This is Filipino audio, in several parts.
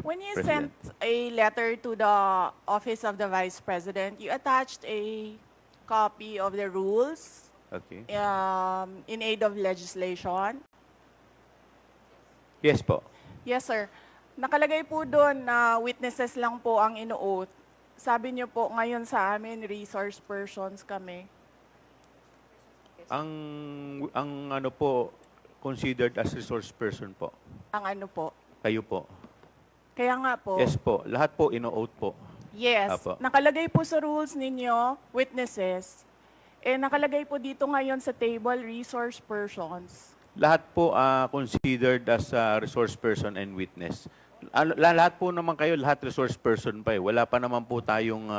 When you President. sent a letter to the Office of the Vice President, you attached a copy of the rules Okay. in aid of legislation. Yes po. Yes, sir. Nakalagay po doon na witnesses lang po ang ino-oath. Sabi niyo po ngayon sa amin, resource persons kami. Ang ano po, considered as resource person po. Ang ano po. Kayo po. Kaya nga po. Yes po. Lahat po ino-oath po. Yes. Apo. Nakalagay po sa rules ninyo, witnesses. Nakalagay po dito ngayon sa table, resource persons. Lahat po considered as resource person and witness. Lahat po naman kayo, lahat resource person pa eh. Wala pa naman po tayong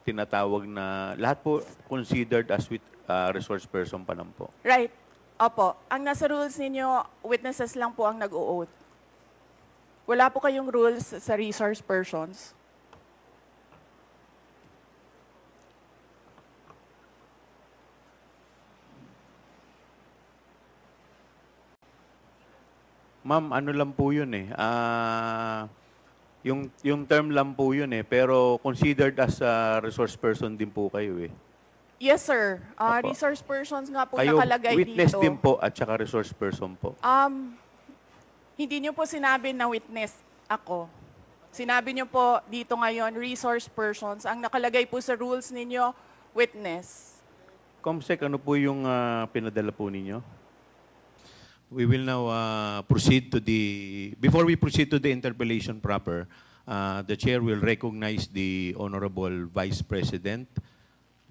tinatawag na, lahat po considered as resource person pa lang po. Right. Opo. Ang nasa rules ninyo, witnesses lang po ang nag-o-oath. Wala po kayong rules sa resource persons. Ma'am, ano lang po yun eh. Yung term lang po yun eh. Pero considered as resource person din po kayo eh. Yes, sir. Opo. Resource persons nga po Kayo nakalagay witness dito. din po at saka resource person po. Hindi niyo po sinabi na witness ako. Sinabi niyo po dito ngayon, resource persons. Ang nakalagay po sa rules ninyo, witness. Comsec, ano po yung pinadala po ninyo? We will now proceed to the, before we proceed to the interpellation proper, the chair will recognize the Honorable Vice President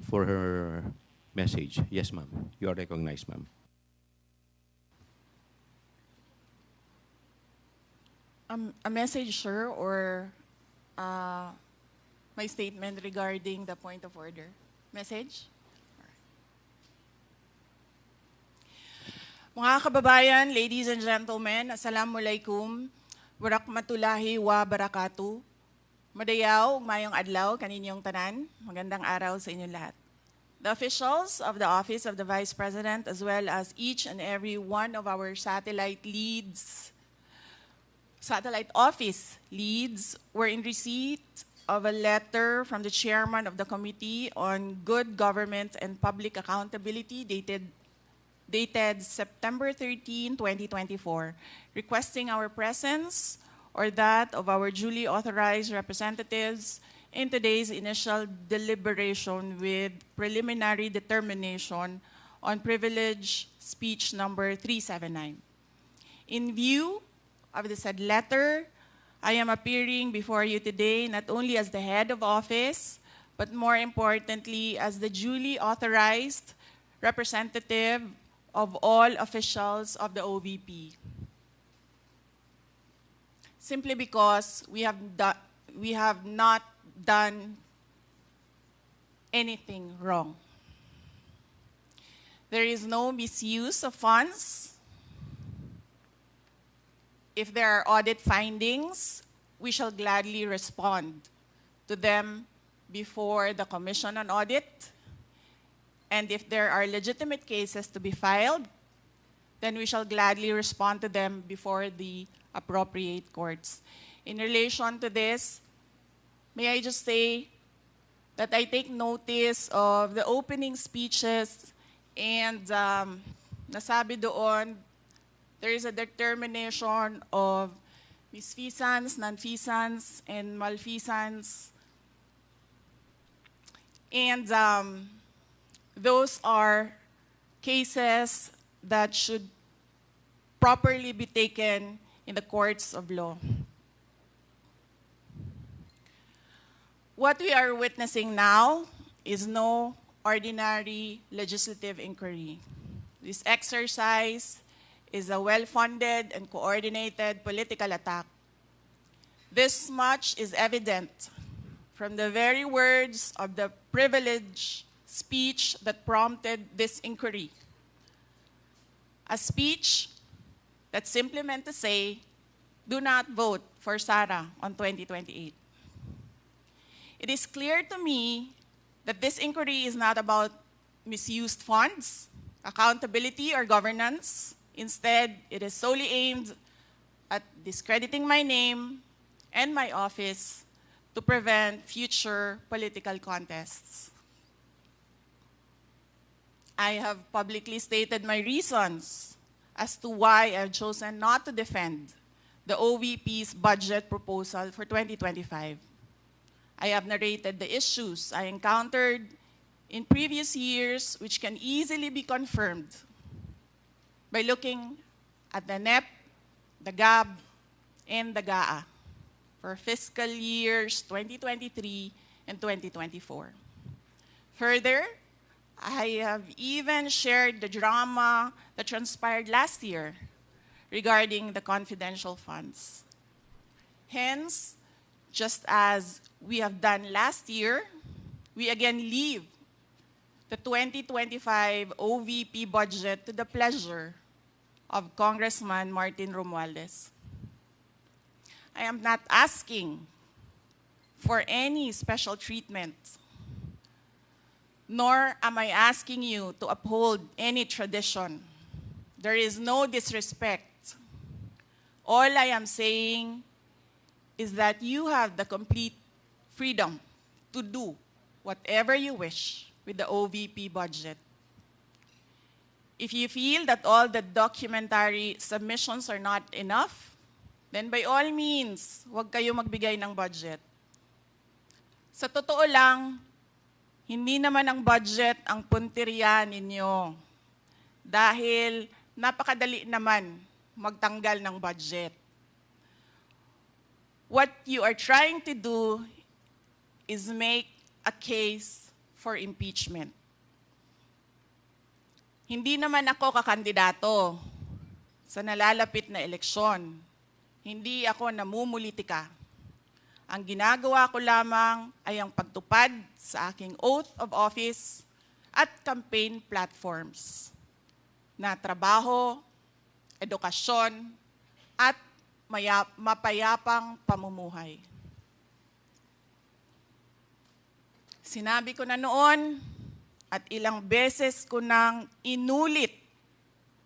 for her message. Yes, ma'am. You are recognized, ma'am. A message, sir, or my statement regarding the point of order? Message? Mga kababayan, ladies and gentlemen, Assalamualaikum, Warakmatullahi wa Barakatuh. Madayaw, mayong adlaw, kaninyong tanan. Magandang araw sa inyong lahat. The officials of the Office of the Vice President, as well as each and every one of our satellite office leads, were in receipt of a letter from the chairman of the Committee on Good Government and Public Accountability dated September 13, 2024, requesting our presence or that of our duly authorized representatives in today's initial deliberation with preliminary determination on privilege speech number 379. In view of the said letter, I am appearing before you today not only as the head of office, but more importantly, as the duly authorized representative of all officials of the OVP. Simply because we have not done anything wrong. There is no misuse of funds. If there are audit findings, we shall gladly respond to them before the Commission on Audit. And if there are legitimate cases to be filed, then we shall gladly respond to them before the appropriate courts. In relation to this, may I just say that I take notice of the opening speeches and nasabi doon, there is a determination of misfeasance, nonfeasance, and malfeasance. And those are cases that should properly be taken in the courts of law. What we are witnessing now is no ordinary legislative inquiry. This exercise is a well-funded and coordinated political attack. This much is evident from the very words of the privileged speech that prompted this inquiry. A speech that simply meant to say, do not vote for Sara on 2028. It is clear to me that this inquiry is not about misused funds, accountability, or governance. Instead, it is solely aimed at discrediting my name and my office to prevent future political contests. I have publicly stated my reasons as to why I've chosen not to defend the OVP's budget proposal for 2025. I have narrated the issues I encountered in previous years, which can easily be confirmed by looking at the NEP, the GAB, and the GAA for fiscal years 2023 and 2024. Further, I have even shared the drama that transpired last year regarding the confidential funds. Hence, just as we have done last year, we again leave the 2025 OVP budget to the pleasure of Congressman Martin Romualdez. I am not asking for any special treatment, nor am I asking you to uphold any tradition. There is no disrespect. All I am saying is that you have the complete freedom to do whatever you wish with the OVP budget. If you feel that all the documentary submissions are not enough, then by all means, huwag kayo magbigay ng budget. Sa totoo lang, hindi naman ang budget ang punteriya ninyo. Dahil napakadali naman magtanggal ng budget. What you are trying to do is make a case for impeachment. Hindi naman ako kakandidato sa nalalapit na eleksyon. Hindi ako namumulitika. Ang ginagawa ko lamang ay ang pagtupad sa aking oath of office at campaign platforms na trabaho, edukasyon, at mapayapang pamumuhay. Sinabi ko na noon at ilang beses ko nang inulit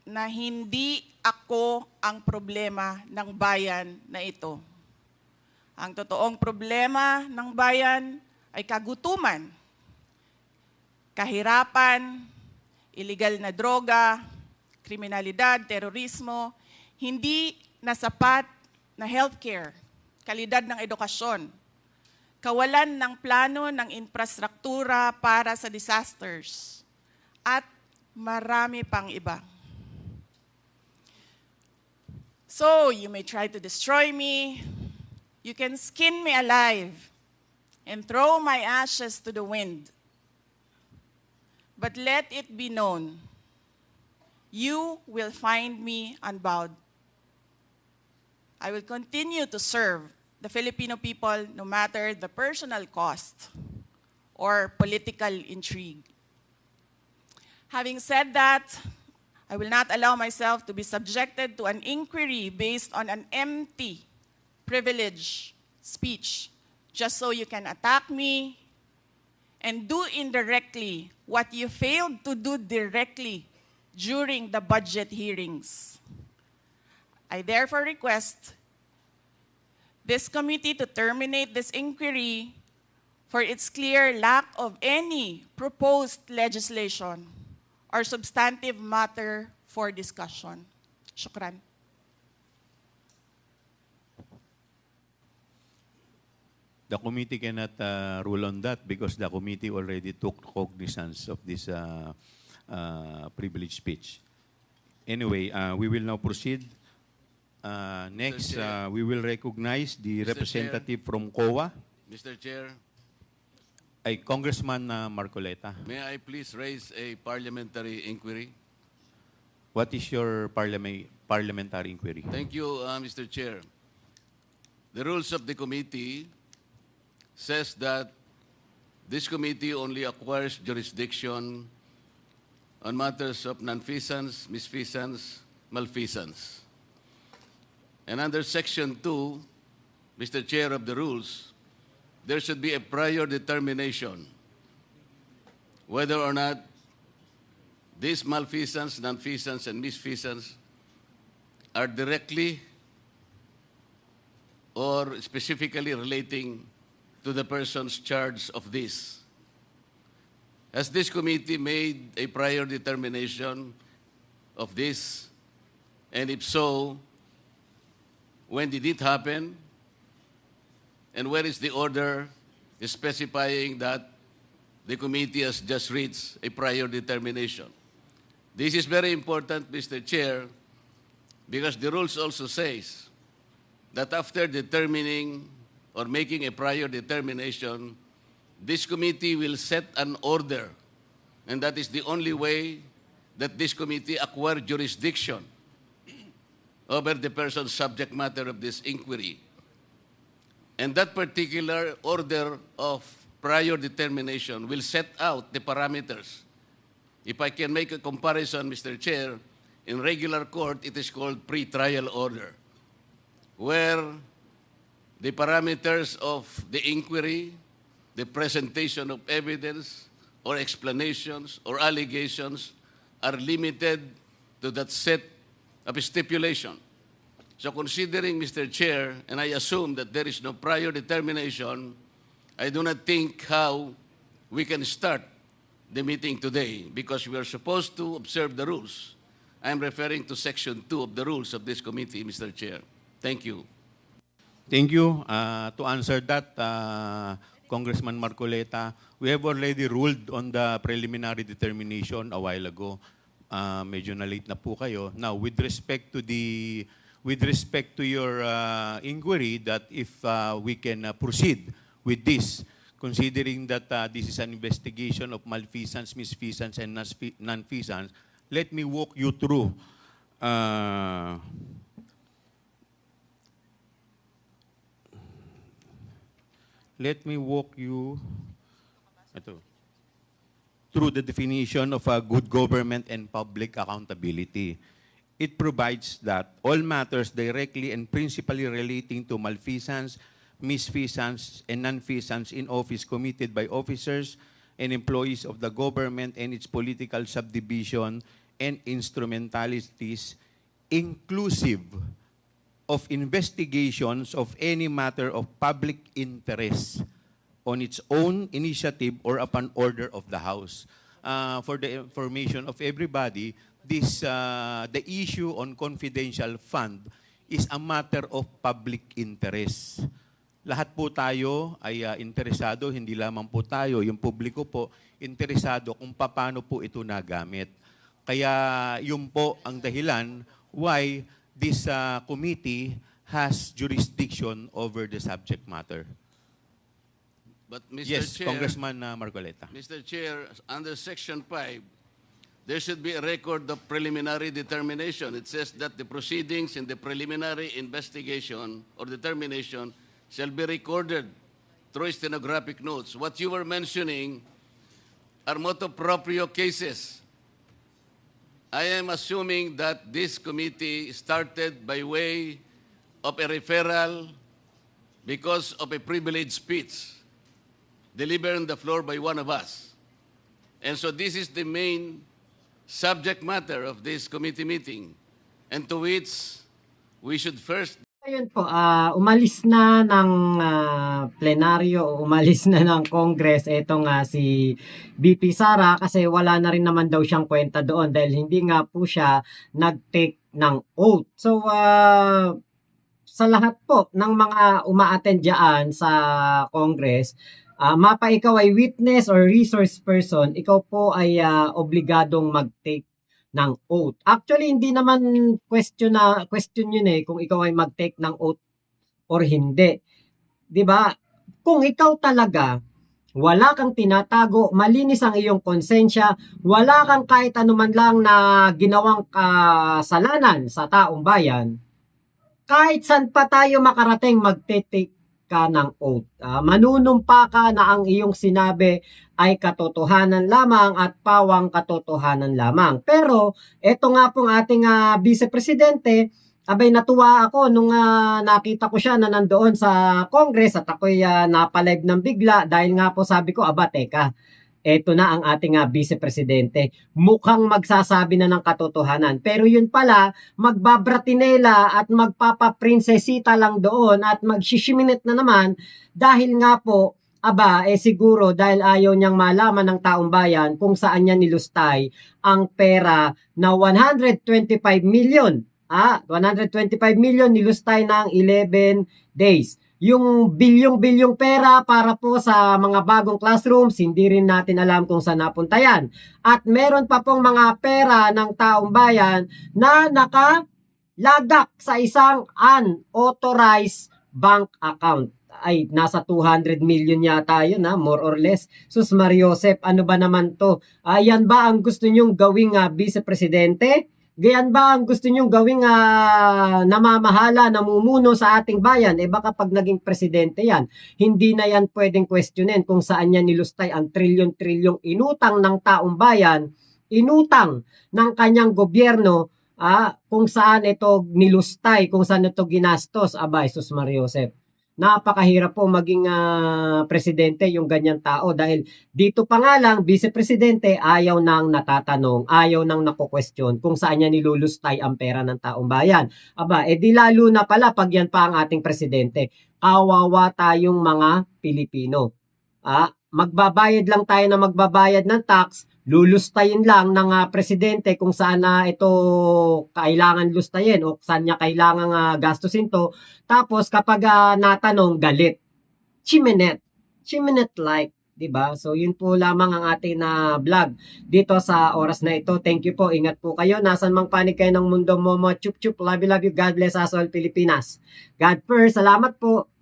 na hindi ako ang problema ng bayan na ito. Ang totoong problema ng bayan ay kagutuman, kahirapan, iligal na droga, kriminalidad, terorismo, hindi na sapat na healthcare, kalidad ng edukasyon, kawalan ng plano ng infrastruktura para sa disasters, at marami pang iba. So, you may try to destroy me, you can skin me alive, and throw my ashes to the wind. But let it be known, you will find me unbowed. I will continue to serve the Filipino people no matter the personal cost or political intrigue. Having said that, I will not allow myself to be subjected to an inquiry based on an empty privilege speech just so you can attack me and do indirectly what you failed to do directly during the budget hearings. I therefore request this committee to terminate this inquiry for its clear lack of any proposed legislation or substantive matter for discussion. Shukran. The committee cannot rule on that because the committee already took cognizance of this privileged speech. Anyway, we will now proceed. Next, we will recognize the Mr. representative from COA, Mr. Chair, Congressman Marcoleta. may I please raise a parliamentary inquiry? What is your parliamentary inquiry? Thank you, Mr. Chair. The rules of the committee says that this committee only acquires jurisdiction on matters of nonfeasance, misfeasance, malfeasance. And under Section 2, Mr. Chair of the rules, there should be a prior determination whether or not these malfeasance, nonfeasance, and misfeasance are directly or specifically relating to the persons charged of this. Has this committee made a prior determination of this? And if so, when did it happen? And where is the order specifying that the committee has just reached a prior determination? This is very important, Mr. Chair, because the rules also says that after determining or making a prior determination, this committee will set an order, and that is the only way that this committee acquire jurisdiction over the person's subject matter of this inquiry. And that particular order of prior determination will set out the parameters. If I can make a comparison, Mr. Chair, in regular court, it is called pre-trial order, where the parameters of the inquiry, the presentation of evidence or explanations or allegations are limited to that set of stipulation. So considering, Mr. Chair, and I assume that there is no prior determination, I do not think how we can start the meeting today because we are supposed to observe the rules. I am referring to Section 2 of the rules of this committee, Mr. Chair. Thank you. Thank you. To answer that, Congressman Marcoleta, we have already ruled on the preliminary determination a while ago. Medyo na late na po kayo. Now, with respect to your inquiry, that if we can proceed with this, considering that this is an investigation of malfeasance, misfeasance, and nonfeasance, let me walk you through through the definition of good government and public accountability. It provides that all matters directly and principally relating to malfeasance, misfeasance, and nonfeasance in office committed by officers and employees of the government and its political subdivision and instrumentalities, inclusive of investigations of any matter of public interest on its own initiative or upon order of the House. For the information of everybody, the issue on confidential fund is a matter of public interest. Lahat po tayo ay interesado, hindi lamang po tayo, yung publiko po, interesado kung paano po ito nagamit. Kaya yun po ang dahilan why this committee has jurisdiction over the subject matter. But Mr. Yes, Chair, Congressman Marcoleta. Mr. Chair, under Section 5, there should be a record of preliminary determination. It says that the proceedings in the preliminary investigation or determination shall be recorded through stenographic notes. What you were mentioning are motu proprio cases. I am assuming that this committee started by way of a referral because of a privileged speech delivered on the floor by one of us. And so this is the main subject matter of this committee meeting, and to which we should first... Ayun po, umalis na ng plenaryo o umalis na ng Congress itong si VP Sara kasi wala na rin naman daw siyang kwenta doon dahil hindi nga po siya nag-take ng oath. So, sa lahat po ng mga uma-attend dyan sa Congress, mapa ikaw ay witness or resource person, ikaw po ay obligadong mag-take ng oath. Actually, hindi naman question yun kung ikaw ay mag-take ng oath or hindi. 'Di ba? Kung ikaw talaga wala kang tinatago, malinis ang iyong konsensya, wala kang kahit anuman lang na ginawang kasalanan sa taong bayan, kahit saan pa tayo makarating, mag-take ka ng oath. Manunumpa ka na ang iyong sinabi ay katotohanan lamang at pawang katotohanan lamang. Pero, eto nga pong ating Vice Presidente, abay natuwa ako nung nakita ko siya na nandoon sa Congress at ako'y napalive ng bigla dahil nga po sabi ko, teka, eto na ang ating Vice Presidente. Mukhang magsasabi na ng katotohanan. Pero yun pala, magbabratinela at magpapaprinsesita lang doon at magsisiminet na naman dahil nga po, siguro dahil ayaw niyang malaman ng taong bayan kung saan niya nilustay ang pera na 125 million. 125 million nilustay ng 11 days. Yung bilyong-bilyong pera para po sa mga bagong classrooms, hindi rin natin alam kung saan napunta yan. At meron pa pong mga pera ng taong bayan na nakalagak sa isang unauthorized bank account. Ay, nasa 200 million yata yun, more or less. Sus Mariosep, ano ba naman to? Yan ba ang gusto nyong gawing Vice Presidente? Gayan ba ang gusto nyong gawing namamahala, namumuno sa ating bayan? Baka pag naging presidente yan, hindi na yan pwedeng questionin kung saan niya nilustay ang trilyon-trilyong inutang ng taong bayan, inutang ng kanyang gobyerno, kung saan ito nilustay, kung saan ito ginastos. Jesus Mariosep. Napakahirap po maging presidente yung ganyan tao dahil dito pa nga lang, vice-presidente, ayaw nang natatanong, ayaw nang nako-question kung saan niya nilulustay ang pera ng taong bayan. Di lalo na pala pag yan pa ang ating presidente. Kawawa tayong mga Pilipino. Magbabayad lang tayo na magbabayad ng tax, lulustayin lang ng presidente kung saan ito kailangan lustayin o saan niya kailangan gastusin to. Tapos kapag natanong, galit. Chiminet like, 'di ba? So yun po lamang ang ating vlog dito sa oras na ito. Thank you po. Ingat po kayo. Nasan mang panig kayo ng mundo mo, chup chup. Love you. God bless us all, Pilipinas. God first. Salamat po.